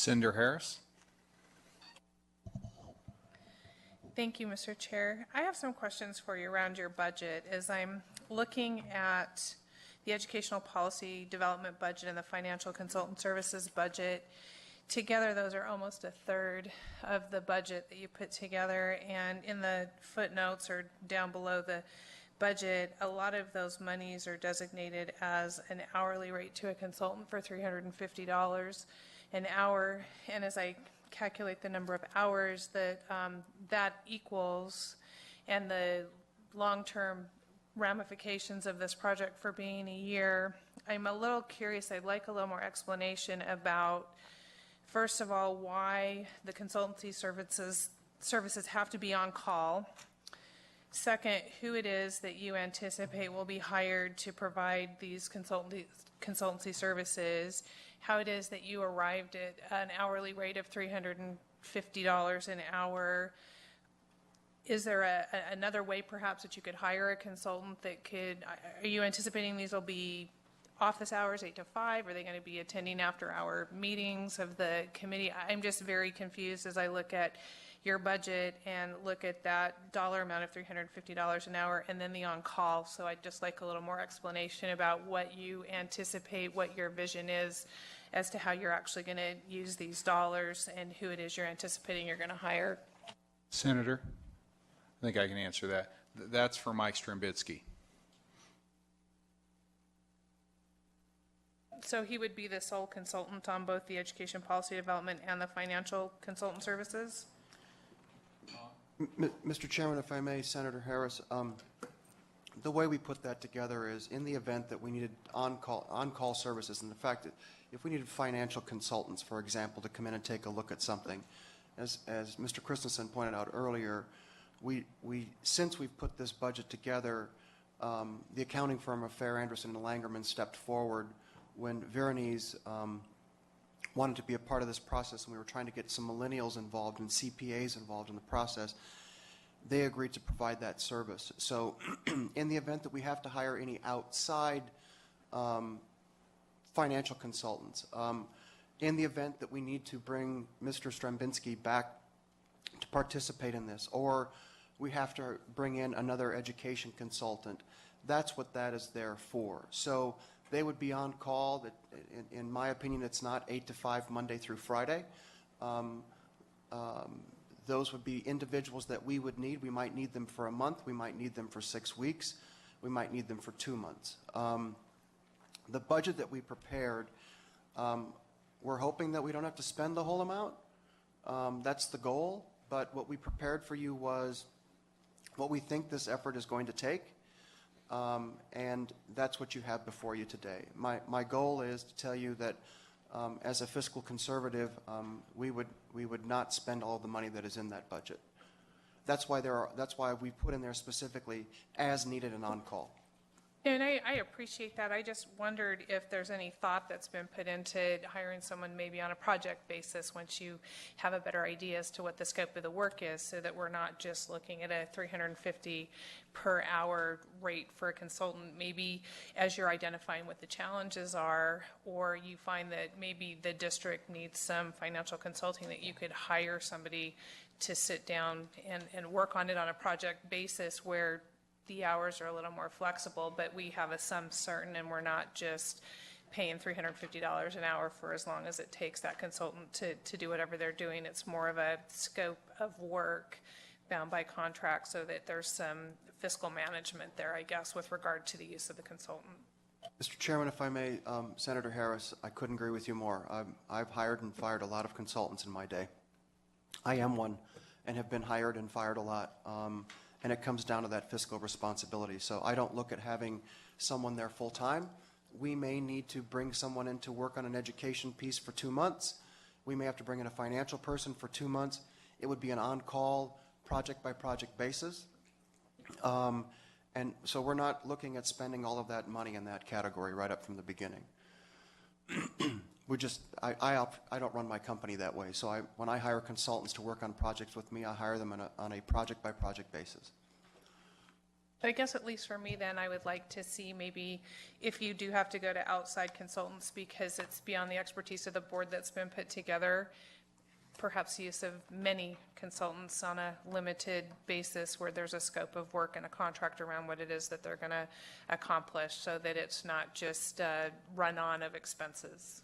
Senator Harris. Thank you, Mr. Chair. I have some questions for you around your budget. As I'm looking at the educational policy development budget and the financial consultant services budget, together those are almost a third of the budget that you put together. And in the footnotes or down below the budget, a lot of those monies are designated as an hourly rate to a consultant for $350 an hour. And as I calculate the number of hours that that equals and the long-term ramifications of this project for being a year, I'm a little curious. I'd like a little more explanation about, first of all, why the consultancy services have to be on call. Second, who it is that you anticipate will be hired to provide these consultancy services, how it is that you arrived at an hourly rate of $350 an hour. Is there another way perhaps that you could hire a consultant that could, are you anticipating these will be office hours 8 to 5? Are they going to be attending after hour meetings of the committee? I'm just very confused as I look at your budget and look at that dollar amount of $350 an hour and then the on-call. So I'd just like a little more explanation about what you anticipate, what your vision is as to how you're actually going to use these dollars and who it is you're anticipating you're going to hire. Senator, I think I can answer that. That's for Mike Strambitsky. So he would be the sole consultant on both the education policy development and the financial consultant services? Mr. Chairman, if I may, Senator Harris, the way we put that together is in the event that we needed on-call services, and the fact that if we needed financial consultants, for example, to come in and take a look at something, as Mr. Christensen pointed out earlier, since we've put this budget together, the accounting firm of Fair, Anderson, and Langerman stepped forward when Veronese wanted to be a part of this process, and we were trying to get some millennials involved and CPAs involved in the process. They agreed to provide that service. So in the event that we have to hire any outside financial consultants, in the event that we need to bring Mr. Strambitsky back to participate in this, or we have to bring in another education consultant, that's what that is there for. So they would be on call. That, in my opinion, it's not 8 to 5 Monday through Friday. Those would be individuals that we would need. We might need them for a month. We might need them for 6 weeks. We might need them for 2 months. The budget that we prepared, we're hoping that we don't have to spend the whole amount. That's the goal. But what we prepared for you was what we think this effort is going to take. And that's what you have before you today. My goal is to tell you that as a fiscal conservative, we would not spend all the money that is in that budget. That's why we put in there specifically as needed and on call. And I appreciate that. I just wondered if there's any thought that's been put into hiring someone maybe on a project basis once you have a better idea as to what the scope of the work is, so that we're not just looking at a $350 per hour rate for a consultant. Maybe as you're identifying what the challenges are, or you find that maybe the district needs some financial consulting, that you could hire somebody to sit down and work on it on a project basis where the hours are a little more flexible, but we have a sum certain and we're not just paying $350 an hour for as long as it takes that consultant to do whatever they're doing. It's more of a scope of work bound by contract, so that there's some fiscal management there, I guess, with regard to the use of the consultant. Mr. Chairman, if I may, Senator Harris, I couldn't agree with you more. I've hired and fired a lot of consultants in my day. I am one and have been hired and fired a lot. And it comes down to that fiscal responsibility. So I don't look at having someone there full time. We may need to bring someone in to work on an education piece for 2 months. We may have to bring in a financial person for 2 months. It would be an on-call, project-by-project basis. And so we're not looking at spending all of that money in that category right up from the beginning. I don't run my company that way. So when I hire consultants to work on projects with me, I hire them on a project-by-project basis. But I guess at least for me then, I would like to see maybe if you do have to go to outside consultants because it's beyond the expertise of the board that's been put together, perhaps use of many consultants on a limited basis where there's a scope of work and a contract around what it is that they're going to accomplish so that it's not just a run-on of expenses.